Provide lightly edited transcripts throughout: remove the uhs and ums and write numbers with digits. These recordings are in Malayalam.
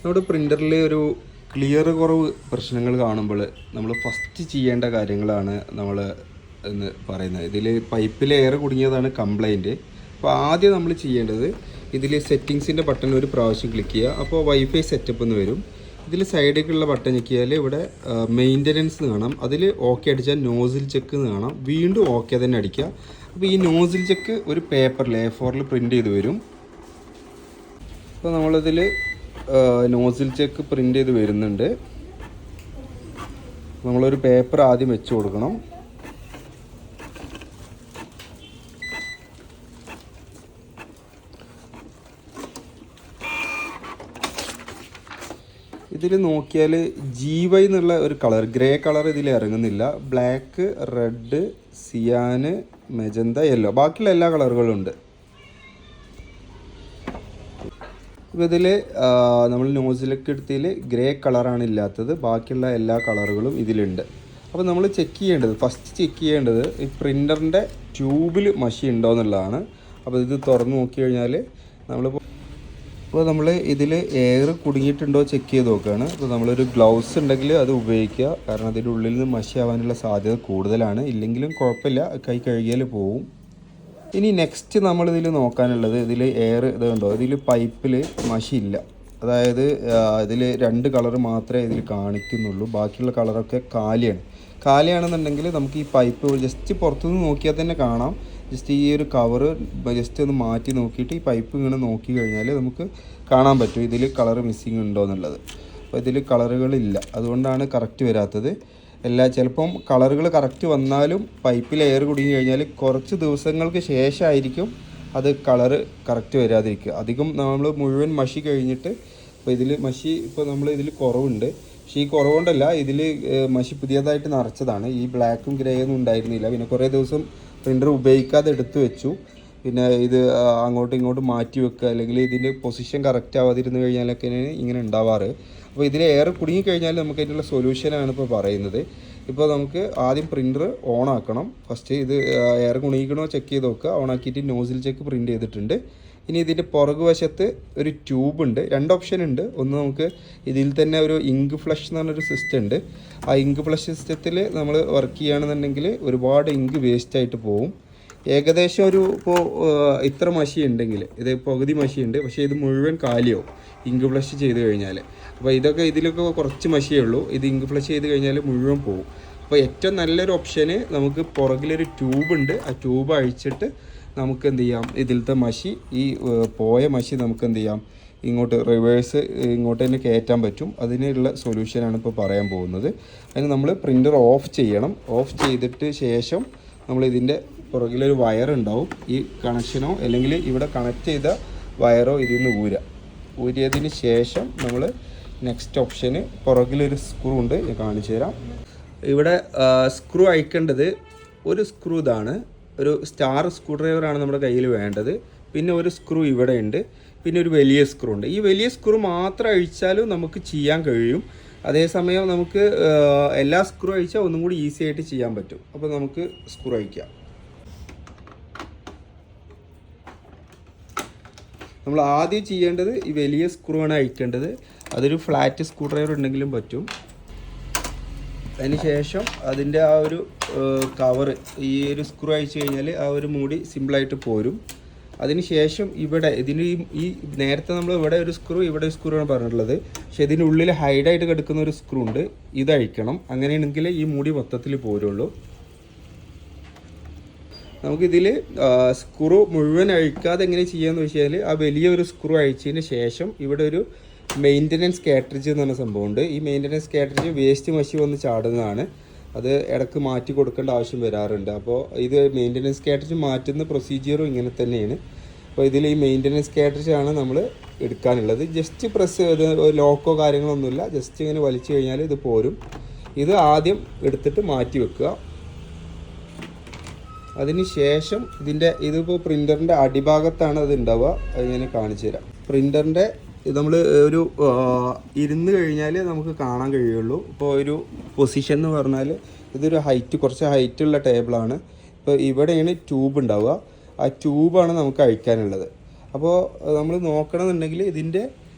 നമ്മുടെ പ്രിൻ്ററിൽ ഒരു ക്ലിയർ കുറവ് പ്രശ്നങ്ങൾ കാണുമ്പോൾ നമ്മൾ ഫസ്റ്റ് ചെയ്യേണ്ട കാര്യങ്ങളാണ് നമ്മൾ എന്ന് പറയുന്നത്. ഇതിൽ പൈപ്പിൽ എയർ കുടുങ്ങിയതാണ് കംപ്ലൈൻറ്റ്. അപ്പോൾ ആദ്യം നമ്മൾ ചെയ്യേണ്ടത് ഇതിൽ സെറ്റിങ്സിൻ്റെ ബട്ടൺ ഒരു പ്രാവശ്യം ക്ലിക്ക് ചെയ്യുക. അപ്പോൾ വൈഫൈ സെറ്റപ്പ് എന്ന് വരും. ഇതിൽ സൈഡിലേക്കുള്ള ബട്ടൺ ഞെക്കിയാൽ ഇവിടെ മെയിൻ്റനൻസ് കാണാം. അതിൽ ഓക്കെ അടിച്ചാൽ നോസിൽ ചെക്ക് എന്ന് കാണാം. വീണ്ടും ഓക്കെ തന്നെ അടിക്കുക. അപ്പോൾ ഈ നോസിൽ ചെക്ക് ഒരു പേപ്പറിൽ A4 പ്രിൻ്റ് ചെയ്ത് വരും. അപ്പോൾ നമ്മളിതിൽ നോസിൽ ചെക്ക് പ്രിൻ്റ് ചെയ്ത് വരുന്നുണ്ട്. നമ്മളൊരു പേപ്പർ ആദ്യം വെച്ച് കൊടുക്കണം. ഇതിൽ നോക്കിയാൽ GY എന്നുള്ള ഒരു കളർ, ഗ്രേ കളർ ഇതിൽ ഇറങ്ങുന്നില്ല. Black, red, Siyan, magenta, yellow, ബാക്കിയുള്ള എല്ലാ കളറുകളും ഉണ്ട്. ഇപ്പോൾ ഇതിൽ നമ്മൾ നോസിലൊക്കെ എടുത്തതിൽ ഗ്രേ കളറാണ് ഇല്ലാത്തത്. ബാക്കിയുള്ള എല്ലാ കളറുകളും ഇതിലുണ്ട്. അപ്പോൾ നമ്മൾ ഫസ്റ്റ് ചെക്ക് ചെയ്യേണ്ടത് ഈ പ്രിൻ്ററിൻ്റെ ട്യൂബിൽ മഷി ഉണ്ടോ എന്നുള്ളതാണ്. അപ്പോൾ ഇത് തുറന്ന് നോക്കി കഴിഞ്ഞാൽ നമ്മൾ ഇതിൽ എയർ കുടുങ്ങിയിട്ടുണ്ടോ ചെക്ക് ചെയ്ത് നോക്കുകയാണ്. അപ്പോൾ നമ്മളൊരു ഗ്ലൗസ് ഉണ്ടെങ്കിൽ അത് ഉപയോഗിക്കുക. കാരണം അതിൻ്റെ ഉള്ളിൽ നിന്ന് മഷി ആവാനുള്ള സാധ്യത കൂടുതലാണ്. ഇല്ലെങ്കിലും കുഴപ്പമില്ല, കൈ കഴുകിയാൽ പോവും. ഇനി നെക്സ്റ്റ് നമ്മളിതിൽ നോക്കാനുള്ളത്, ഇതിൽ എയർ ഇതുണ്ടോ, ഇതിൽ പൈപ്പിൽ മഷിയില്ല. അതായത് ഇതിൽ 2 കളർ മാത്രമേ ഇതിൽ കാണിക്കുന്നുള്ളൂ. ബാക്കിയുള്ള കളറൊക്കെ കാലിയാണെന്നുണ്ടെങ്കിൽ നമുക്ക് ഈ പൈപ്പ് ജസ്റ്റ് പുറത്തുനിന്ന് നോക്കിയാൽ തന്നെ കാണാം. ജസ്റ്റ് ഈ ഒരു കവറ് ജസ്റ്റ് ഒന്ന് മാറ്റി നോക്കിയിട്ട് ഈ പൈപ്പ് ഇങ്ങനെ നോക്കി കഴിഞ്ഞാൽ നമുക്ക് കാണാൻ പറ്റും ഇതിൽ കളർ മിസ്സിങ് ഉണ്ടോ എന്നുള്ളത്. അപ്പോൾ ഇതിൽ കളറുകളില്ല, അതുകൊണ്ടാണ് കറക്റ്റ് വരാത്തത്. ചിലപ്പം കളറുകൾ കറക്റ്റ് വന്നാലും പൈപ്പിൽ എയർ കുടുങ്ങി കഴിഞ്ഞാൽ കുറച്ച് ദിവസങ്ങൾക്ക് ശേഷമായിരിക്കും അത് കളറ് കറക്റ്റ് വരാതിരിക്കുക. അധികം നമ്മൾ മുഴുവൻ മഷി കഴിഞ്ഞിട്ട് ഇപ്പോൾ നമ്മൾ ഇതിൽ കുറവുണ്ട്. പക്ഷേ ഈ കുറവുകൊണ്ടല്ല, ഇതിൽ മഷി പുതിയതായിട്ട് നിറച്ചതാണ്. ഈ ബ്ലാക്കും ഗ്രേയൊന്നും ഉണ്ടായിരുന്നില്ല. പിന്നെ കുറേ ദിവസം പ്രിൻ്റർ ഉപയോഗിക്കാതെ എടുത്തു വെച്ചു. പിന്നെ ഇത് അങ്ങോട്ടും ഇങ്ങോട്ടും മാറ്റി വെക്കുക, അല്ലെങ്കിൽ ഇതിൻ്റെ പൊസിഷൻ കറക്റ്റ് ആവാതിരുന്ന് കഴിഞ്ഞാലൊക്കെയാണ് ഇങ്ങനെ ഉണ്ടാവാറ്. അപ്പോൾ ഇതിൽ എയർ കുടുങ്ങിക്കഴിഞ്ഞാൽ നമുക്ക് അതിനുള്ള സൊല്യൂഷനാണ് ഇപ്പോൾ പറയുന്നത്. ഇപ്പോൾ നമുക്ക് ആദ്യം പ്രിൻ്റർ ഓൺ ആക്കണം. ഫസ്റ്റ് ഇത് എയർ കുടുങ്ങിക്കണോ ചെക്ക് ചെയ്ത് നോക്കുക. ഓൺ ആക്കിയിട്ട് നോസിൽ ചെക്ക് പ്രിൻ്റ് ചെയ്തിട്ടുണ്ട്. ഇനി ഇതിൻ്റെ പുറകു വശത്ത് ഒരു ട്യൂബ് ഉണ്ട്. 2 ഓപ്ഷൻ ഉണ്ട്. ഒന്ന് നമുക്ക് ഇതിൽ തന്നെ ഒരു ഇങ്ക് ഫ്ലഷ് എന്ന് പറഞ്ഞൊരു സിസ്റ്റം ഉണ്ട്. ആ ഇങ്ക് ഫ്ലഷ് സിസ്റ്റത്തിൽ നമ്മൾ വർക്ക് ചെയ്യുകയാണെന്നുണ്ടെങ്കിൽ ഒരുപാട് ഇങ്ക് വേസ്റ്റായിട്ട് പോവും. ഏകദേശം ഇപ്പോൾ ഇത്ര മഷി ഉണ്ടെങ്കിൽ, ഇത് പകുതി മഷിയുണ്ട്, പക്ഷേ ഇത് മുഴുവൻ കാലിയാവും ഇങ്ക് ഫ്ലഷ് ചെയ്ത് കഴിഞ്ഞാൽ. അപ്പോൾ ഇതിലൊക്കെ കുറച്ച് മഷിയേ ഉള്ളൂ. ഇത് ഇങ്ക് ഫ്ലഷ് ചെയ്ത് കഴിഞ്ഞാൽ മുഴുവൻ പോവും. അപ്പോൾ ഏറ്റവും നല്ലൊരു ഓപ്ഷന്, നമുക്ക് പുറകിലൊരു ട്യൂബ് ഉണ്ട്. ആ ട്യൂബ് അഴിച്ചിട്ട് നമുക്ക് എന്ത് ചെയ്യാം, ഇതിലത്തെ മഷി, ഈ പോയ മഷി നമുക്ക് എന്ത് ചെയ്യാം, ഇങ്ങോട്ട് റിവേഴ്സ് ഇങ്ങോട്ട് തന്നെ കയറ്റാൻ പറ്റും. അതിനുള്ള സൊല്യൂഷനാണ് ഇപ്പോൾ പറയാൻ പോകുന്നത്. അതിന് നമ്മൾ പ്രിൻ്റർ ഓഫ് ചെയ്യണം. ഓഫ് ചെയ്തിട്ട് ശേഷം നമ്മൾ ഇതിൻ്റെ പുറകിലൊരു വയർ ഉണ്ടാവും. ഈ കണക്ഷനോ അല്ലെങ്കിൽ ഇവിടെ കണക്ട് ചെയ്ത വയറോ ഇതിൽ നിന്ന് ഊരിയതിന് ശേഷം നമ്മൾ നെക്സ്റ്റ് ഓപ്ഷന് പുറകിലൊരു സ്ക്രൂ ഉണ്ട്, ഞാൻ കാണിച്ചു തരാം. ഇവിടെ സ്ക്രൂ അഴിക്കേണ്ടത് ഒരു സ്ക്രൂ ഇതാണ്, ഒരു സ്റ്റാർ സ്ക്രൂ ഡ്രൈവറാണ് നമ്മുടെ കയ്യിൽ വേണ്ടത്. പിന്നെ ഒരു സ്ക്രൂ ഇവിടെ ഉണ്ട്, പിന്നെ ഒരു വലിയ സ്ക്രൂ ഉണ്ട്. ഈ വലിയ സ്ക്രൂ മാത്രം അഴിച്ചാലും നമുക്ക് ചെയ്യാൻ കഴിയും. അതേസമയം നമുക്ക് എല്ലാ സ്ക്രൂ അഴിച്ചാൽ ഒന്നും കൂടി ഈസി ആയിട്ട് ചെയ്യാൻ പറ്റും. അപ്പോൾ നമുക്ക് സ്ക്രൂ അഴിക്കാം. നമ്മൾ ആദ്യം ചെയ്യേണ്ടത് ഈ വലിയ സ്ക്രൂ ആണ് അഴിക്കേണ്ടത്. അതൊരു ഫ്ലാറ്റ് സ്ക്രൂ ഡ്രൈവർ ഉണ്ടെങ്കിലും പറ്റും. അതിന് ശേഷം അതിൻ്റെ ആ ഒരു കവറ്, ഈ ഒരു സ്ക്രൂ അഴിച്ചു കഴിഞ്ഞാൽ ആ ഒരു മൂടി സിമ്പിളായിട്ട് പോരും. അതിന് ശേഷം ഇവിടെ ഈ നേരത്തെ നമ്മൾ ഇവിടെ ഒരു സ്ക്രൂ, ഇവിടെ ഒരു സ്ക്രൂ ആണ് പറഞ്ഞിട്ടുള്ളത്. പക്ഷേ ഇതിനുള്ളിൽ ഹൈഡായിട്ട് കിടക്കുന്ന ഒരു സ്ക്രൂ ഉണ്ട്, ഇത് അഴിക്കണം. അങ്ങനെയാണെങ്കിൽ ഈ മൂടി മൊത്തത്തിൽ പോരുള്ളൂ. നമുക്കിതിൽ സ്ക്രൂ മുഴുവൻ അഴിക്കാതെ എങ്ങനെ ചെയ്യാമെന്ന് വെച്ചാൽ, ആ വലിയൊരു സ്ക്രൂ അഴിച്ചതിന് ശേഷം ഇവിടെ ഒരു മെയിൻ്റനൻസ് കാട്രിഡ്ജ് എന്ന് പറഞ്ഞ സംഭവമുണ്ട്. ഈ മെയിൻ്റനൻസ് കാട്രിഡ്ജ് വേസ്റ്റ് മഷി വന്ന് ചാടുന്നതാണ്. അത് ഇടയ്ക്ക് മാറ്റി കൊടുക്കേണ്ട ആവശ്യം വരാറുണ്ട്. അപ്പോൾ ഇത് മെയിൻ്റനൻസ് കാട്രിഡ്ജ് മാറ്റുന്ന പ്രൊസീജിയറും ഇങ്ങനെ തന്നെയാണ്. അപ്പോൾ ഇതിൽ ഈ മെയിൻ്റനൻസ് കാട്രിഡ്ജ് ആണ് നമ്മൾ എടുക്കാനുള്ളത്. ജസ്റ്റ് പ്രസ്, ലോക്കോ കാര്യങ്ങളൊന്നുമില്ല, ജസ്റ്റ് ഇങ്ങനെ വലിച്ചു കഴിഞ്ഞാൽ ഇത് പോരും. ഇത് ആദ്യം എടുത്തിട്ട് മാറ്റി വെക്കുക. അതിന് ശേഷം ഇതിപ്പോൾ പ്രിൻ്ററിൻ്റെ അടിഭാഗത്താണ് അത് ഉണ്ടാവുക. അത് ഞാൻ കാണിച്ചു തരാം. പ്രിൻ്ററിൻ്റെ നമ്മൾ ഒരു ഇരുന്ന് കഴിഞ്ഞാൽ നമുക്ക് കാണാൻ കഴിയുള്ളൂ. ഇപ്പോൾ ഒരു പൊസിഷൻ എന്ന് പറഞ്ഞാൽ ഇതൊരു കുറച്ച് ഹൈറ്റുള്ള ടേബിളാണ്. ഇപ്പോൾ ഇവിടെയാണ് ട്യൂബ് ഉണ്ടാവുക. ആ ട്യൂബാണ് നമുക്ക് അഴിക്കാനുള്ളത്. അപ്പോൾ നമ്മൾ നോക്കണമെന്നുണ്ടെങ്കിൽ ഇതിൻ്റെ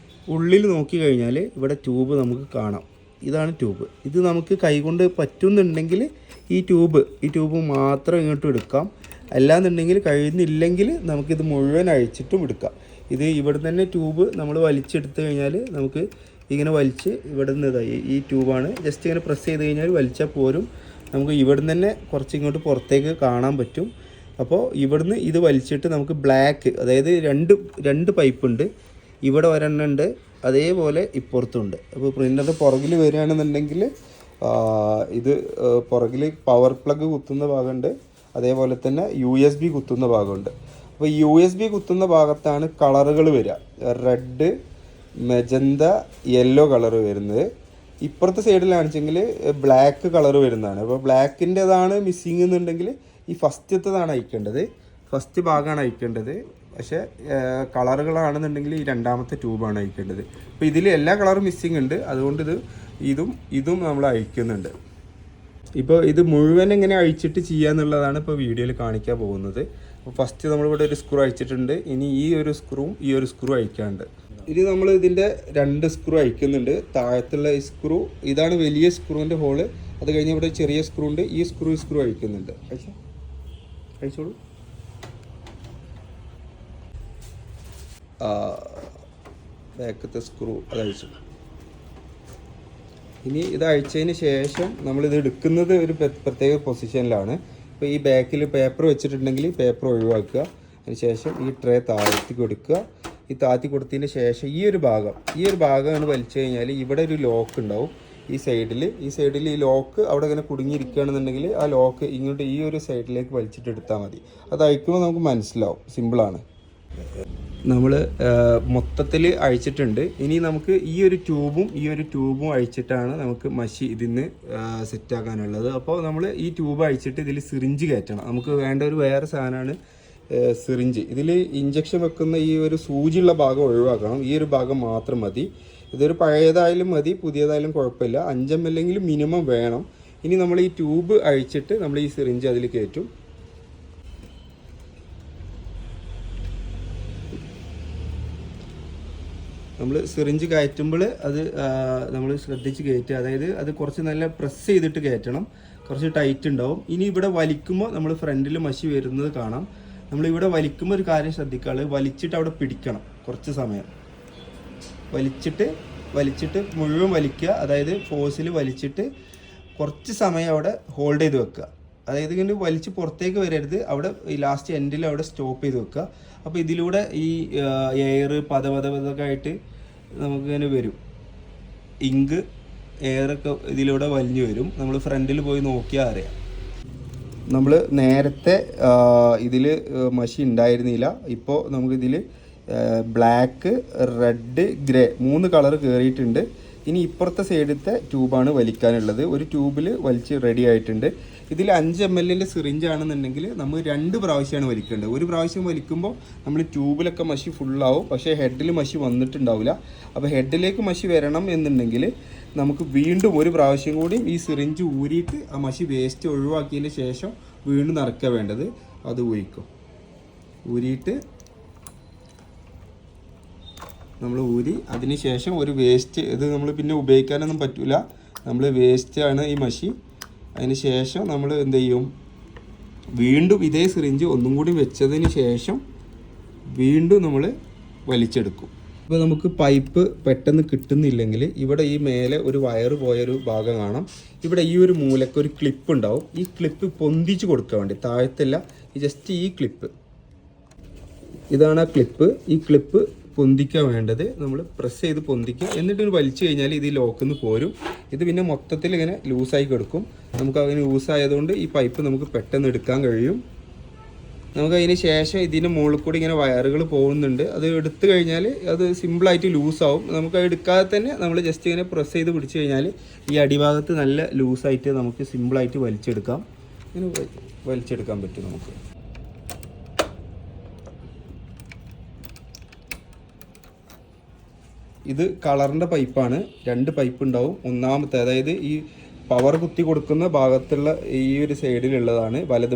ഉള്ളിൽ നോക്കി കഴിഞ്ഞാൽ ഇവിടെ ട്യൂബ് നമുക്ക് കാണാം. ഇതാണ് ട്യൂബ്. ഇത് നമുക്ക് കൈകൊണ്ട് പറ്റുന്നുണ്ടെങ്കിൽ ഈ ട്യൂബ് മാത്രം ഇങ്ങോട്ട് എടുക്കാം. അല്ലാന്നുണ്ടെങ്കിൽ കഴിയുന്നില്ലെങ്കിൽ നമുക്കിത് മുഴുവൻ അഴിച്ചിട്ടും എടുക്കാം. ഇത് ഇവിടെ തന്നെ ട്യൂബ് നമ്മൾ വലിച്ചെടുത്ത് കഴിഞ്ഞാൽ നമുക്ക് ഇങ്ങനെ വലിച്ച് ഇവിടെ നിന്ന് ഇതായി ഈ ട്യൂബാണ്. ജസ്റ്റ് ഇങ്ങനെ പ്രസ് ചെയ്ത് കഴിഞ്ഞാൽ വലിച്ചാൽ പോരും. നമുക്ക് ഇവിടെ നിന്ന് തന്നെ കുറച്ച് ഇങ്ങോട്ട് പുറത്തേക്ക് കാണാൻ പറ്റും. അപ്പോൾ ഇവിടുന്ന് ഇത് വലിച്ചിട്ട് നമുക്ക് ബ്ലാക്ക്, അതായത് രണ്ട് പൈപ്പ് ഉണ്ട്. ഇവിടെ ഒരെണ്ണമുണ്ട്, അതേപോലെ ഇപ്പുറത്തുണ്ട്. അപ്പോൾ പ്രിൻ്റർ പുറകിൽ വരികയാണെന്നുണ്ടെങ്കിൽ ഇത് പുറകിൽ പവർ പ്ലഗ് കുത്തുന്ന ഭാഗമുണ്ട്, അതേപോലെ തന്നെ USB കുത്തുന്ന ഭാഗമുണ്ട്. അപ്പോൾ USB കുത്തുന്ന ഭാഗത്താണ് കളറുകൾ വരിക. റെഡ്, മെജന്ത, യെല്ലോ കളർ വരുന്നത്. ഇപ്പുറത്തെ സൈഡിലാണെച്ചെങ്കിൽ ബ്ലാക്ക് കളർ വരുന്നതാണ്. അപ്പോൾ ബ്ലാക്കിൻ്റെതാണ് മിസ്സിങ് എന്നുണ്ടെങ്കിൽ ഈ ഫസ്റ്റത്തേതാണ് അയക്കേണ്ടത്, ഫസ്റ്റ് ഭാഗമാണ് അയക്കേണ്ടത്. പക്ഷേ കളറുകളാണെന്നുണ്ടെങ്കിൽ ഈ രണ്ടാമത്തെ ട്യൂബാണ് അയക്കേണ്ടത്. അപ്പോൾ ഇതിൽ എല്ലാ കളറും മിസ്സിങ് ഉണ്ട്. അതുകൊണ്ട് ഇതും നമ്മൾ അയക്കുന്നുണ്ട്. ഇപ്പോൾ ഇത് മുഴുവൻ എങ്ങനെ അഴിച്ചിട്ട് ചെയ്യാന്നുള്ളതാണ് ഇപ്പോൾ വീഡിയോയിൽ കാണിക്കാൻ പോകുന്നത്. അപ്പോൾ ഫസ്റ്റ് നമ്മളിവിടെ ഒരു സ്ക്രൂ അഴിച്ചിട്ടുണ്ട്. ഇനി ഈ ഒരു സ്ക്രൂ അഴിക്കാനുണ്ട്. ഇനി നമ്മൾ ഇതിൻ്റെ 2 സ്ക്രൂ അഴിക്കുന്നുണ്ട്. താഴത്തുള്ള ഈ സ്ക്രൂ, ഇതാണ് വലിയ സ്ക്രൂവിൻ്റെ ഹോള്. അത് കഴിഞ്ഞ് ഇവിടെ ചെറിയ സ്ക്രൂ ഉണ്ട്. ഈ സ്ക്രൂ അഴിക്കുന്നുണ്ട്. അഴിച്ചോളൂ. ബാക്കത്തെ സ്ക്രൂ അത് അഴിച്ചു. ഇനി ഇത് അഴിച്ചതിന് ശേഷം നമ്മളിത് എടുക്കുന്നത് ഒരു പ്രത്യേക പൊസിഷനിലാണ്. ഇപ്പോൾ ഈ ബാക്കിൽ പേപ്പർ വെച്ചിട്ടുണ്ടെങ്കിൽ പേപ്പർ ഒഴിവാക്കുക. അതിന് ശേഷം ഈ ട്രേ താഴ്ത്തി കൊടുക്കുക. ഈ താഴ്ത്തി കൊടുത്തതിന് ശേഷം ഈ ഒരു ഭാഗമാണ് വലിച്ചു കഴിഞ്ഞാൽ ഇവിടെ ഒരു ലോക്ക് ഉണ്ടാവും. ഈ സൈഡിൽ ഈ ലോക്ക് അവിടെ ഇങ്ങനെ കുടുങ്ങിയിരിക്കുകയാണെന്നുണ്ടെങ്കിൽ ആ ലോക്ക് ഇങ്ങോട്ട് ഈ ഒരു സൈഡിലേക്ക് വലിച്ചിട്ട് എടുത്താൽ മതി. അത് അഴിക്കുമ്പോൾ നമുക്ക് മനസ്സിലാവും. സിമ്പിളാണ്. നമ്മൾ മൊത്തത്തിൽ അഴിച്ചിട്ടുണ്ട്. ഇനി നമുക്ക് ഈ ഒരു ട്യൂബും അഴിച്ചിട്ടാണ് നമുക്ക് മഷി ഇതിന്ന് സെറ്റാക്കാനുള്ളത്. അപ്പോൾ നമ്മൾ ഈ ട്യൂബ് അഴിച്ചിട്ട് ഇതിൽ സിറിഞ്ച് കയറ്റണം. നമുക്ക് വേണ്ട ഒരു വേറെ സാധനമാണ് സിറിഞ്ച്. ഇതിൽ ഇഞ്ചക്ഷൻ വെക്കുന്ന ഈ ഒരു സൂചിയുള്ള ഭാഗം ഒഴിവാക്കണം. ഈ ഒരു ഭാഗം മാത്രം മതി. ഇതൊരു പഴയതായാലും മതി, പുതിയതായാലും കുഴപ്പമില്ല. 5 ml മിനിമം വേണം. ഇനി നമ്മൾ ഈ ട്യൂബ് അഴിച്ചിട്ട് നമ്മൾ ഈ സിറിഞ്ച് അതിൽ കയറ്റും. നമ്മൾ സിറിഞ്ച് കയറ്റുമ്പോൾ അത് നമ്മൾ ശ്രദ്ധിച്ച് കയറ്റുക. അതായത് അത് കുറച്ച് നല്ല പ്രസ് ചെയ്തിട്ട് കയറ്റണം. കുറച്ച് ടൈറ്റ് ഉണ്ടാവും. ഇനി ഇവിടെ വലിക്കുമ്പോൾ നമ്മൾ ഫ്രണ്ടിൽ മഷി വരുന്നത് കാണാം. നമ്മളിവിടെ വലിക്കുമ്പോൾ ഒരു കാര്യം ശ്രദ്ധിക്കാനുള്ളത്, വലിച്ചിട്ട് അവിടെ പിടിക്കണം. കുറച്ച് സമയം വലിച്ചിട്ട് മുഴുവൻ വലിക്കുക. അതായത് ഫോഴ്സിൽ വലിച്ചിട്ട് കുറച്ച് സമയം അവിടെ ഹോൾഡ് ചെയ്ത് വെക്കുക. അതായത് ഇങ്ങനെ വലിച്ച് പുറത്തേക്ക് വരരുത്. അവിടെ ഈ ലാസ്റ്റ് എൻഡിൽ അവിടെ സ്റ്റോപ്പ് ചെയ്ത് വെക്കുക. അപ്പോൾ ഇതിലൂടെ ഈ എയർ പതപതൊക്കെ ആയിട്ട് നമുക്കിങ്ങനെ വരും. ഇങ്ക് എയറൊക്കെ ഇതിലൂടെ വലിഞ്ഞു വരും. നമ്മൾ ഫ്രണ്ടിൽ പോയി നോക്കിയാൽ അറിയാം. നമ്മൾ നേരത്തെ ഇതിൽ മഷി ഉണ്ടായിരുന്നില്ല. ഇപ്പോൾ നമുക്കിതിൽ ബ്ലാക്ക്, റെഡ്, ഗ്രേ 3 കളർ കയറിയിട്ടുണ്ട്. ഇനി ഇപ്പുറത്തെ സൈഡത്തെ ട്യൂബാണ് വലിക്കാനുള്ളത്. ഒരു ട്യൂബിൽ വലിച്ച് റെഡി ആയിട്ടുണ്ട്. ഇതിൽ 5 ml സിറിഞ്ച് ആണെന്നുണ്ടെങ്കിൽ നമ്മൾ 2 പ്രാവശ്യമാണ് വലിക്കേണ്ടത്. ഒരു പ്രാവശ്യം വലിക്കുമ്പോൾ നമ്മൾ ട്യൂബിലൊക്കെ മഷി ഫുള്ളാവും, പക്ഷേ ഹെഡിൽ മഷി വന്നിട്ടുണ്ടാവില്ല. അപ്പോൾ ഹെഡിലേക്ക് മഷി വരണം എന്നുണ്ടെങ്കിൽ നമുക്ക് വീണ്ടും ഒരു പ്രാവശ്യം കൂടി ഈ സിറിഞ്ച് ഊരിയിട്ട് ആ മഷി വേസ്റ്റ് ഒഴിവാക്കിയതിന് ശേഷം വീണ്ടും നിറയ്ക്കുക വേണ്ടത്. അത് ഊരിയിട്ട് നമ്മൾ അതിന് ശേഷം ഒരു വേസ്റ്റ്, ഇത് നമ്മൾ പിന്നെ ഉപയോഗിക്കാനൊന്നും പറ്റില്ല. നമ്മൾ വേസ്റ്റാണ് ഈ മഷി. അതിന് ശേഷം നമ്മൾ എന്ത് ചെയ്യും, വീണ്ടും ഇതേ സിറിഞ്ച് ഒന്നും കൂടി വെച്ചതിന് ശേഷം വീണ്ടും നമ്മൾ വലിച്ചെടുക്കും. ഇപ്പോൾ നമുക്ക് പൈപ്പ് പെട്ടെന്ന് കിട്ടുന്നില്ലെങ്കിൽ ഇവിടെ ഈ മേലെ ഒരു വയറ് പോയൊരു ഭാഗം കാണാം. ഇവിടെ ഈ ഒരു മൂലക്ക് ഒരു ക്ലിപ്പ് ഉണ്ടാവും. ഈ ക്ലിപ്പ് പൊന്തിച്ച് കൊടുക്കാൻ വേണ്ടി, താഴത്തല്ല, ജസ്റ്റ് ഈ ക്ലിപ്പ്, ഇതാണ് ആ ക്ലിപ്പ്. ഈ ക്ലിപ്പ് പൊന്തിക്കാൻ വേണ്ടത് നമ്മൾ പ്രസ് ചെയ്ത് പൊന്തിക്കുക. എന്നിട്ട് വലിച്ചു കഴിഞ്ഞാൽ ഇത് ലോക്കിൽ നിന്ന് പോരും. ഇത് പിന്നെ മൊത്തത്തിൽ ഇങ്ങനെ ലൂസായി കിടക്കും. നമുക്ക് അങ്ങനെ ലൂസായതുകൊണ്ട് ഈ പൈപ്പ് നമുക്ക് പെട്ടെന്ന് എടുക്കാൻ കഴിയും. നമുക്ക് അതിന് ശേഷം ഇതിൻ്റെ മുകളിൽ കൂടി ഇങ്ങനെ വയറുകൾ പോകുന്നുണ്ട്. അത് എടുത്തു കഴിഞ്ഞാൽ അത് സിമ്പിളായിട്ട് ലൂസാവും. നമുക്ക് എടുക്കാതെ തന്നെ നമ്മൾ ജസ്റ്റ് ഇങ്ങനെ പ്രസ് ചെയ്ത് പിടിച്ചു കഴിഞ്ഞാൽ ഈ അടിഭാഗത്ത് നല്ല ലൂസായിട്ട് നമുക്ക് സിമ്പിളായിട്ട് വലിച്ചെടുക്കാം. ഇങ്ങനെ വലിച്ചെടുക്കാൻ പറ്റും നമുക്ക്. ഇത് കളറിൻ്റെ പൈപ്പാണ്. 2 പൈപ്പ് ഉണ്ടാവും. ഒന്നാമത്തെ, അതായത് ഈ പവർ കുത്തി കൊടുക്കുന്ന ഭാഗത്തുള്ള ഈ ഒരു സൈഡിലുള്ളതാണ് വലത്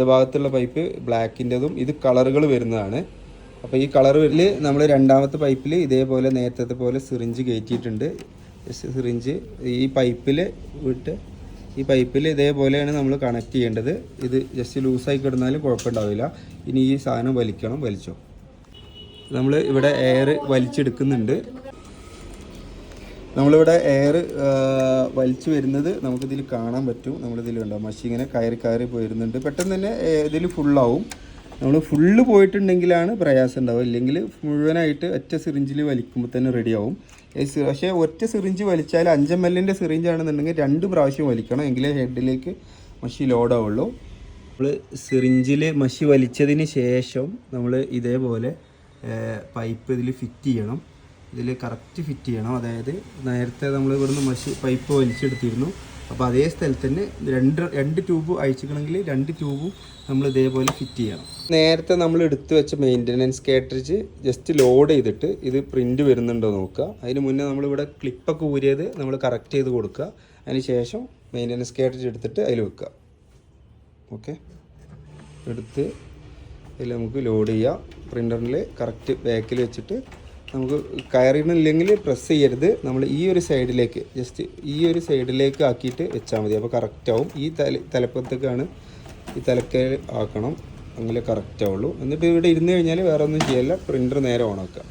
ഭാഗത്തുള്ള പൈപ്പ് ബ്ലാക്കിൻ്റെതും. ഇത് കളറുകൾ വരുന്നതാണ്. അപ്പോൾ ഈ കളറിൽ നമ്മൾ രണ്ടാമത്തെ പൈപ്പിൽ ഇതേപോലെ നേരത്തെ പോലെ സിറിഞ്ച് കയറ്റിയിട്ടുണ്ട്. സിറിഞ്ച് ഈ പൈപ്പിൽ വിട്ട് ഈ പൈപ്പിൽ ഇതേപോലെയാണ് നമ്മൾ കണക്ട് ചെയ്യേണ്ടത്. ഇത് ജസ്റ്റ് ലൂസായി കിടന്നാലും കുഴപ്പമുണ്ടാവില്ല. ഇനി ഈ സാധനം വലിച്ചോ. നമ്മൾ ഇവിടെ എയർ വലിച്ചെടുക്കുന്നുണ്ട്. നമ്മളിവിടെ എയർ വലിച്ചു വരുന്നത് നമുക്കിതിൽ കാണാൻ പറ്റും. നമ്മളിതിൽ കണ്ടോ മഷി ഇങ്ങനെ കയറി പോയിരുന്നുണ്ട്. പെട്ടെന്ന് തന്നെ ഇതിൽ ഫുള്ളാവും. നമ്മൾ ഫുള്ള് പോയിട്ടുണ്ടെങ്കിലാണ് പ്രയാസം ഉണ്ടാവുക. ഇല്ലെങ്കിൽ മുഴുവനായിട്ട് ഒറ്റ സിറിഞ്ചിൽ വലിക്കുമ്പോൾ തന്നെ റെഡിയാവും. പക്ഷേ ഒറ്റ സിറിഞ്ച് വലിച്ചാൽ 5 ml സിറിഞ്ചാണെന്നുണ്ടെങ്കിൽ 2 പ്രാവശ്യം വലിക്കണം, എങ്കിലേ ഹെഡിലേക്ക് മഷി ലോഡാവുള്ളൂ. നമ്മൾ സിറിഞ്ചിൽ മഷി വലിച്ചതിന് ശേഷം നമ്മൾ ഇതേപോലെ പൈപ്പ് ഇതിൽ ഫിറ്റ് ചെയ്യണം. ഇതിൽ കറക്റ്റ് ഫിറ്റ് ചെയ്യണം. അതായത് നേരത്തെ നമ്മൾ ഇവിടുന്ന് പൈപ്പ് വലിച്ചെടുത്തിരുന്നു. അപ്പോൾ അതേ സ്ഥലത്ത് തന്നെ രണ്ട് ട്യൂബ് അഴിച്ചിക്കണമെങ്കിൽ 2 ട്യൂബും നമ്മൾ ഇതേപോലെ ഫിറ്റ് ചെയ്യണം. നേരത്തെ നമ്മൾ എടുത്തു വെച്ച മെയിൻ്റനൻസ് കാട്രിഡ്ജ് ജസ്റ്റ് ലോഡ് ചെയ്തിട്ട് ഇത് പ്രിൻ്റ് വരുന്നുണ്ടോ നോക്കുക. അതിന് മുന്നേ നമ്മളിവിടെ ക്ലിപ്പൊക്കെ ഊരിയത് നമ്മൾ കറക്റ്റ് ചെയ്ത് കൊടുക്കുക. അതിന് ശേഷം മെയിൻ്റനൻസ് കാട്രിഡ്ജ് എടുത്തിട്ട് അതിൽ വെക്കുക. ഓക്കെ, എടുത്ത് അതിൽ നമുക്ക് ലോഡ് ചെയ്യാം. പ്രിൻ്ററിൽ കറക്റ്റ് ബാക്കിൽ വെച്ചിട്ട് നമുക്ക് കയറിയില്ലെങ്കിൽ പ്രസ് ചെയ്യരുത്. നമ്മൾ ഈ ഒരു സൈഡിലേക്ക് ജസ്റ്റ് ഈ ഒരു സൈഡിലേക്ക് ആക്കിയിട്ട് വെച്ചാൽ മതി. അപ്പോൾ കറക്റ്റാവും. ഈ തലപ്പത്തേക്കാണ് ഈ തലക്കൽ ആക്കണം, അങ്ങനെ കറക്റ്റ് ആവുള്ളൂ. എന്നിട്ട് ഇവിടെ ഇരുന്ന് കഴിഞ്ഞാൽ വേറെ ഒന്നും ചെയ്യില്ല, പ്രിൻ്റർ നേരെ ഓണാക്കുക.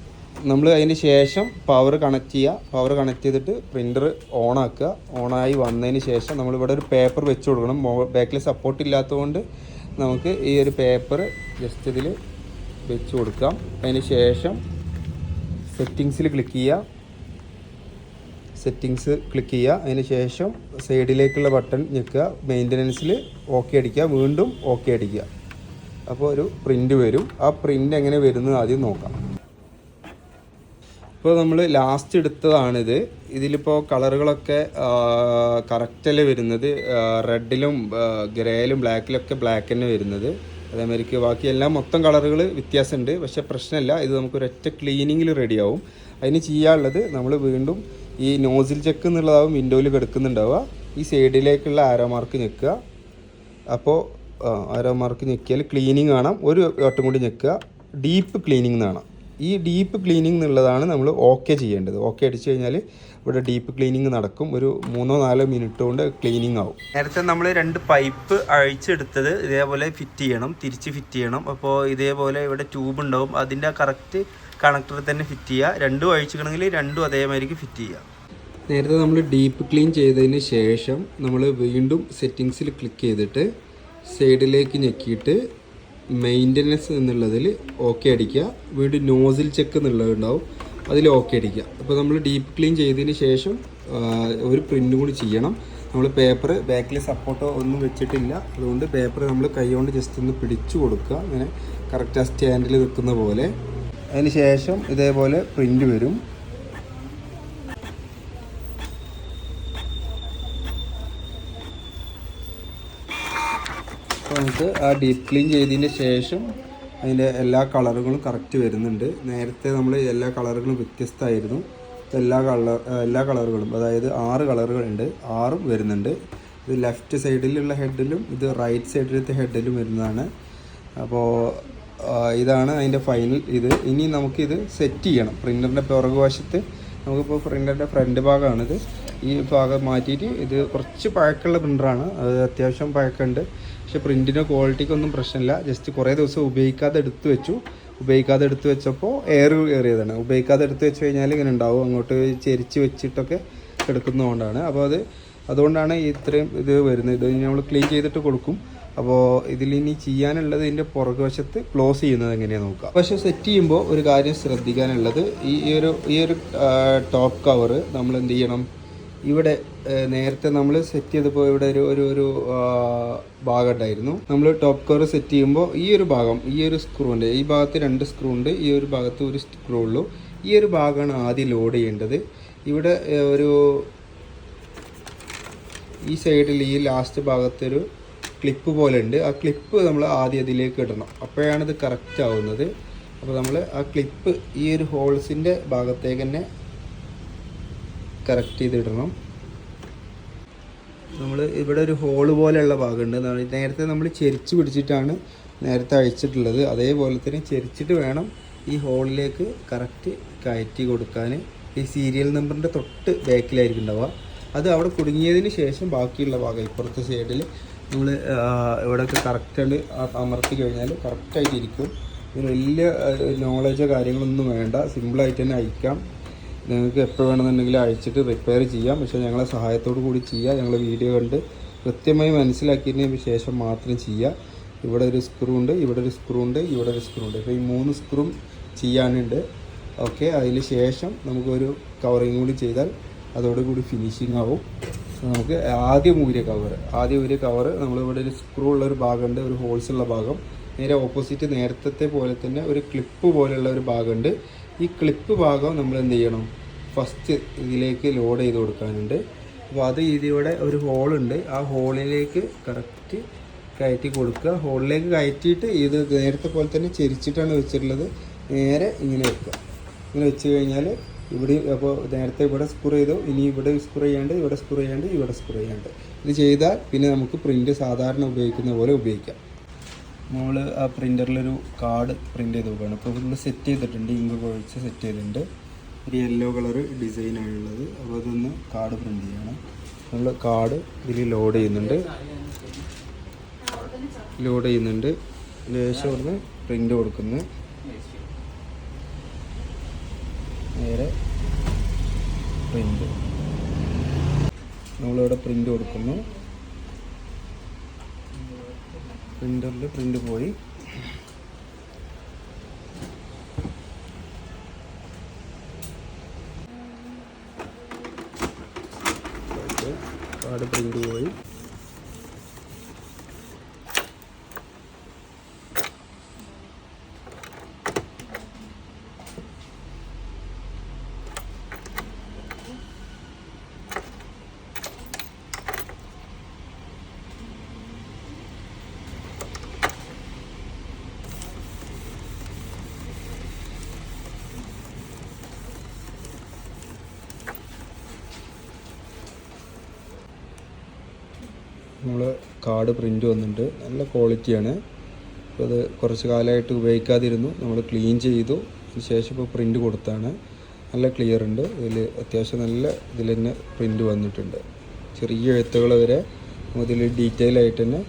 നമ്മൾ അതിന് ശേഷം പവർ കണക്ട് ചെയ്യുക. പവർ കണക്ട് ചെയ്തിട്ട് പ്രിൻ്റർ ഓണാക്കുക. ഓണായി വന്നതിന് ശേഷം നമ്മളിവിടെ ഒരു പേപ്പർ വെച്ച് കൊടുക്കണം. ബാക്കിൽ സപ്പോർട്ട് ഇല്ലാത്തതുകൊണ്ട് നമുക്ക് ഈ ഒരു പേപ്പർ ജസ്റ്റ് ഇതിൽ വെച്ച് കൊടുക്കാം. അതിന് ശേഷം സെറ്റിങ്സിൽ ക്ലിക്ക് ചെയ്യുക. അതിന് ശേഷം സൈഡിലേക്കുള്ള ബട്ടൺ ഞെക്കുക. മെയിൻ്റനൻസിൽ ഓക്കെ അടിക്കുക, വീണ്ടും ഓക്കെ അടിക്കുക. അപ്പോൾ ഒരു പ്രിൻ്റ് വരും. ആ പ്രിൻ്റ് എങ്ങനെ വരുന്നത് ആദ്യം നോക്കാം. ഇപ്പോൾ നമ്മൾ ലാസ്റ്റ് എടുത്തതാണിത്. ഇതിലിപ്പോൾ കളറുകളൊക്കെ കറക്റ്റല്ലേ വരുന്നത്. റെഡിലും ഗ്രേയിലും ബ്ലാക്കിലൊക്കെ ബ്ലാക്ക് തന്നെ വരുന്നത്. അതേമാതിരിക്ക് ബാക്കിയെല്ലാം മൊത്തം കളറുകൾ വ്യത്യാസമുണ്ട്. പക്ഷേ പ്രശ്നമില്ല, ഇത് നമുക്കൊരൊറ്റ ക്ലീനിങ്ങിൽ റെഡിയാവും. അതിന് ചെയ്യാനുള്ളത് നമ്മൾ വീണ്ടും ഈ നോസിൽ ചെക്ക് എന്നുള്ളതാവും വിൻഡോയിൽ കിടക്കുന്നുണ്ടാവുക. ഈ സൈഡിലേക്കുള്ള ആരോ മാർക്ക് ഞെക്കുക. അപ്പോൾ ആരോ മാർക്ക് ഞെക്കിയാൽ ക്ലീനിങ് കാണാം. ഒരു വട്ടം കൂടി ഞെക്കുക, ഡീപ്പ് ക്ലീനിങ് കാണാം. ഈ ഡീപ്പ് ക്ലീനിങ് എന്നുള്ളതാണ് നമ്മൾ ഓക്കെ ചെയ്യേണ്ടത്. ഓക്കെ അടിച്ചു കഴിഞ്ഞാൽ ഇവിടെ ഡീപ്പ് ക്ലീനിങ് നടക്കും. ഒരു 3-4 മിനിറ്റ് കൊണ്ട് ക്ലീനിങ് ആവും. നേരത്തെ നമ്മൾ 2 പൈപ്പ് അഴിച്ചെടുത്തത് ഇതേപോലെ ഫിറ്റ് ചെയ്യണം, തിരിച്ച് ഫിറ്റ് ചെയ്യണം. അപ്പോൾ ഇതേപോലെ ഇവിടെ ട്യൂബ് ഉണ്ടാവും, അതിൻ്റെ കറക്റ്റ് കണക്ടറിൽ തന്നെ ഫിറ്റ് ചെയ്യുക. 2 അഴിച്ചിക്കണമെങ്കിൽ 2 അതേമാതിരിക്ക് ഫിറ്റ് ചെയ്യുക. നേരത്തെ നമ്മൾ ഡീപ്പ് ക്ലീൻ ചെയ്തതിന് ശേഷം നമ്മൾ വീണ്ടും സെറ്റിങ്സിൽ ക്ലിക്ക് ചെയ്തിട്ട് സൈഡിലേക്ക് ഞെക്കിയിട്ട് മെയിൻ്റനൻസ് എന്നുള്ളതിൽ ഓക്കെ അടിക്കുക. വീണ്ടും നോസിൽ ചെക്ക് എന്നുള്ളത് ഉണ്ടാവും, അതിൽ ഓക്കെ അടിക്കുക. അപ്പോൾ നമ്മൾ ഡീപ്പ് ക്ലീൻ ചെയ്തതിന് ശേഷം ഒരു പ്രിൻ്റ് കൂടി ചെയ്യണം. നമ്മൾ പേപ്പർ ബാക്കിൽ സപ്പോർട്ടോ ഒന്നും വെച്ചിട്ടില്ല, അതുകൊണ്ട് പേപ്പർ നമ്മൾ കൈ കൊണ്ട് ജസ്റ്റ് ഒന്ന് പിടിച്ചു കൊടുക്കുക, അങ്ങനെ കറക്റ്റ് ആ സ്റ്റാൻഡിൽ നിൽക്കുന്ന പോലെ. അതിന് ശേഷം ഇതേപോലെ പ്രിൻ്റ് വരും. അപ്പോൾ നമുക്ക് ആ ഡീപ്പ് ക്ലീൻ ചെയ്തതിന് ശേഷം അതിൻ്റെ എല്ലാ കളറുകളും കറക്റ്റ് വരുന്നുണ്ട്. നേരത്തെ നമ്മൾ എല്ലാ കളറുകളും വ്യത്യസ്തമായിരുന്നു. എല്ലാ കളറുകളും, അതായത് 6 കളറുകളുണ്ട്, 6ഉം വരുന്നുണ്ട്. ഇത് ലെഫ്റ്റ് സൈഡിലുള്ള ഹെഡിലും ഇത് റൈറ്റ് സൈഡിലത്തെ ഹെഡിലും വരുന്നതാണ്. അപ്പോൾ ഇതാണ് അതിൻ്റെ ഫൈനൽ ഇത്. ഇനി നമുക്കിത് സെറ്റ് ചെയ്യണം. പ്രിൻ്ററിൻ്റെ പുറകുവശത്ത് നമുക്കിപ്പോൾ പ്രിൻ്ററിൻ്റെ ഫ്രണ്ട് ഭാഗമാണിത്. ഈ ഭാഗം മാറ്റിയിട്ട്, ഇത് കുറച്ച് പഴക്കമുള്ള പ്രിൻ്ററാണ്, അത് അത്യാവശ്യം പഴക്കമുണ്ട്. പക്ഷേ പ്രിൻറ്റിൻ്റെ ക്വാളിറ്റിക്കൊന്നും പ്രശ്നമില്ല. ജസ്റ്റ് കുറേ ദിവസം ഉപയോഗിക്കാതെ എടുത്തു വെച്ചപ്പോൾ എയർ കയറിയതാണ്. ഉപയോഗിക്കാതെ എടുത്ത് വെച്ച് കഴിഞ്ഞാൽ ഇങ്ങനെ ഉണ്ടാവും, അങ്ങോട്ട് ചെരിച്ച് വെച്ചിട്ടൊക്കെ എടുക്കുന്നതുകൊണ്ടാണ്. അപ്പോൾ അതുകൊണ്ടാണ് ഇത്രയും ഇത് വരുന്നത്. ഇത് നമ്മൾ ക്ലീൻ ചെയ്തിട്ട് കൊടുക്കും. അപ്പോൾ ഇതിലിനി ചെയ്യാനുള്ളത് ഇതിൻ്റെ പുറകുവശത്ത് ക്ലോസ് ചെയ്യുന്നത് എങ്ങനെയാണെന്ന് നോക്കാം. പക്ഷേ സെറ്റ് ചെയ്യുമ്പോൾ ഒരു കാര്യം ശ്രദ്ധിക്കാനുള്ളത്, ഈ ഒരു ടോപ്പ് കവർ നമ്മൾ എന്ത് ചെയ്യണം, ഇവിടെ നേരത്തെ നമ്മൾ സെറ്റ് ചെയ്തപ്പോൾ ഇവിടെ ഒരു ഭാഗം ഉണ്ടായിരുന്നു. നമ്മൾ ടോപ്പ് കവർ സെറ്റ് ചെയ്യുമ്പോൾ ഈ ഒരു ഭാഗം, ഈ ഒരു സ്ക്രൂ ഉണ്ട്, ഈ ഭാഗത്ത് 2 സ്ക്രൂ ഉണ്ട്, ഈ ഒരു ഭാഗത്ത് ഒരു സ്ക്രൂ ഉള്ളൂ. ഈ ഒരു ഭാഗമാണ് ആദ്യം ലോഡ് ചെയ്യേണ്ടത്. ഇവിടെ ഈ സൈഡിൽ ഈ ലാസ്റ്റ് ഭാഗത്തൊരു ക്ലിപ്പ് പോലെ ഉണ്ട്. ആ ക്ലിപ്പ് നമ്മൾ ആദ്യം അതിലേക്ക് ഇടണം, അപ്പോഴാണ് ഇത് കറക്റ്റ് ആവുന്നത്. അപ്പോൾ നമ്മൾ ആ ക്ലിപ്പ് ഈ ഒരു ഹോൾസിൻ്റെ ഭാഗത്തേക്ക് തന്നെ കറക്റ്റ് ചെയ്തിടണം. നമ്മൾ ഇവിടെ ഒരു ഹോള് പോലെയുള്ള ഭാഗമുണ്ട്. നേരത്തെ നമ്മൾ ചെരിച്ച് പിടിച്ചിട്ടാണ് നേരത്തെ അഴിച്ചിട്ടുള്ളത്. അതേപോലെ തന്നെ ചെരിച്ചിട്ട് വേണം ഈ ഹോളിലേക്ക് കറക്റ്റ് കയറ്റി കൊടുക്കാൻ ഈ സീരിയൽ നമ്പറിൻ്റെ തൊട്ട് ബാക്കിലായിരിക്കും ഉണ്ടാവുക. അത് അവിടെ കുടുങ്ങിയതിന് ശേഷം ബാക്കിയുള്ള ഭാഗം ഇപ്പുറത്തെ സൈഡിൽ നമ്മൾ ഇവിടെയൊക്കെ കറക്റ്റായിട്ട് അമർത്തി കഴിഞ്ഞാൽ കറക്റ്റായിട്ടിരിക്കും. ഇതിന് വലിയ നോളജോ കാര്യങ്ങളൊന്നും വേണ്ട, സിമ്പിളായിട്ട് തന്നെ അയക്കാം. നിങ്ങൾക്ക് എപ്പോൾ വേണമെന്നുണ്ടെങ്കിൽ അയച്ചിട്ട് റിപ്പയർ ചെയ്യാം. പക്ഷേ ഞങ്ങളെ സഹായത്തോടു കൂടി ചെയ്യുക. ഞങ്ങൾ വീഡിയോ കണ്ട് കൃത്യമായി മനസ്സിലാക്കിയതിന് ശേഷം മാത്രം ചെയ്യുക. ഇവിടെ ഒരു സ്ക്രൂ ഉണ്ട്, ഇവിടെ ഒരു സ്ക്രൂ ഉണ്ട്, ഇവിടെ ഒരു സ്ക്രൂ ഉണ്ട്. ഇപ്പോൾ ഈ 3 സ്ക്രൂം ചെയ്യാനുണ്ട്. ഓക്കെ, അതിന് ശേഷം നമുക്കൊരു കവറിങ് കൂടി ചെയ്താൽ അതോടുകൂടി ഫിനിഷിംഗ് ആവും. നമുക്ക് ആദ്യം ഊരിയ കവർ നമ്മളിവിടെ ഒരു സ്ക്രൂ ഉള്ളൊരു ഭാഗമുണ്ട്, ഒരു ഹോൾസ് ഉള്ള ഭാഗം. നേരെ ഓപ്പോസിറ്റ് നേരത്തെ പോലെ തന്നെ ഒരു ക്ലിപ്പ് പോലെയുള്ള ഒരു ഭാഗമുണ്ട്. ഈ ക്ലിപ്പ് ഭാഗം നമ്മൾ എന്ത് ചെയ്യണം, ഫസ്റ്റ് ഇതിലേക്ക് ലോഡ് ചെയ്ത് കൊടുക്കാനുണ്ട്. അപ്പോൾ അത് ഇതിവിടെ ഒരു ഹോളുണ്ട്, ആ ഹോളിലേക്ക് കറക്റ്റ് കയറ്റി കൊടുക്കുക. ഹോളിലേക്ക് കയറ്റിയിട്ട് ഇത് നേരത്തെ പോലെ തന്നെ ചെരിച്ചിട്ടാണ് വെച്ചിട്ടുള്ളത്. നേരെ ഇങ്ങനെ വെക്കുക. ഇങ്ങനെ വെച്ച് കഴിഞ്ഞാൽ ഇവിടെ അപ്പോൾ നേരത്തെ ഇവിടെ സ്ക്രൂ ചെയ്തു, ഇനി ഇവിടെ സ്ക്രൂ ചെയ്യാണ്ട്, ഇവിടെ സ്ക്രൂ ചെയ്യാണ്ട്, ഇവിടെ സ്ക്രൂ ചെയ്യാണ്ട്. ഇത് ചെയ്താൽ പിന്നെ നമുക്ക് പ്രിൻ്റ് സാധാരണ ഉപയോഗിക്കുന്ന പോലെ ഉപയോഗിക്കാം. നമ്മൾ ആ പ്രിൻ്ററിലൊരു കാർഡ് പ്രിൻ്റ് ചെയ്ത് നോക്കുകയാണ്. അപ്പോൾ നമ്മൾ സെറ്റ് ചെയ്തിട്ടുണ്ട്, ഇങ്ക് കുഴച്ച് സെറ്റ് ചെയ്തിട്ടുണ്ട്. ഒരു യെല്ലോ കളർ ഡിസൈനാണുള്ളത്. അപ്പോൾ അതൊന്ന് കാർഡ് പ്രിൻ്റ് ചെയ്യണം. നമ്മൾ കാർഡ് ഇതിൽ ലോഡ് ചെയ്യുന്നുണ്ട്. ശേഷം അവിടുന്ന് പ്രിൻ്റ് കൊടുക്കുന്നു. നേരെ പ്രിൻ്റ് നമ്മളിവിടെ പ്രിൻ്റ് കൊടുക്കുന്നു. പ്രിൻ്ററിൽ പ്രിൻ്റ് പോയി. കാർഡ് പ്രിൻ്റ് പോയി. നമ്മൾ കാർഡ് പ്രിൻ്റ് വന്നിട്ടുണ്ട്, നല്ല ക്വാളിറ്റിയാണ്. അപ്പോൾ അത് കുറച്ച് കാലമായിട്ട് ഉപയോഗിക്കാതിരുന്നു, നമ്മൾ ക്ലീൻ ചെയ്തു. അതിന് ശേഷം ഇപ്പോൾ പ്രിൻ്റ് കൊടുത്താണ്. നല്ല ക്ലിയർ ഉണ്ട്. ഇതിൽ അത്യാവശ്യം നല്ല ഇതിൽ തന്നെ പ്രിൻ്റ് വന്നിട്ടുണ്ട്. ചെറിയ എഴുത്തുകൾ വരെ ഇതിൽ ഡീറ്റെയിൽ ആയിട്ട് തന്നെ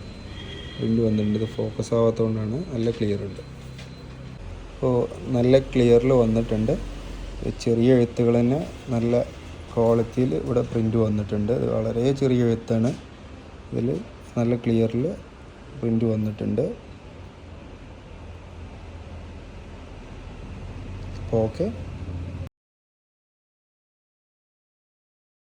പ്രിൻ്റ് വന്നിട്ടുണ്ട്. ഇത് ഫോക്കസ് ആവാത്തതുകൊണ്ടാണ്. നല്ല ക്ലിയർ ഉണ്ട്. അപ്പോൾ നല്ല ക്ലിയറിൽ വന്നിട്ടുണ്ട്. ചെറിയ എഴുത്തുകൾ തന്നെ നല്ല ക്വാളിറ്റിയിൽ ഇവിടെ പ്രിൻ്റ് വന്നിട്ടുണ്ട്. ഇത് വളരെ ചെറിയ എഴുത്താണ്. ഇതിൽ നല്ല ക്ലിയറിൽ പ്രിൻ്റ് വന്നിട്ടുണ്ട്. ഓക്കെ.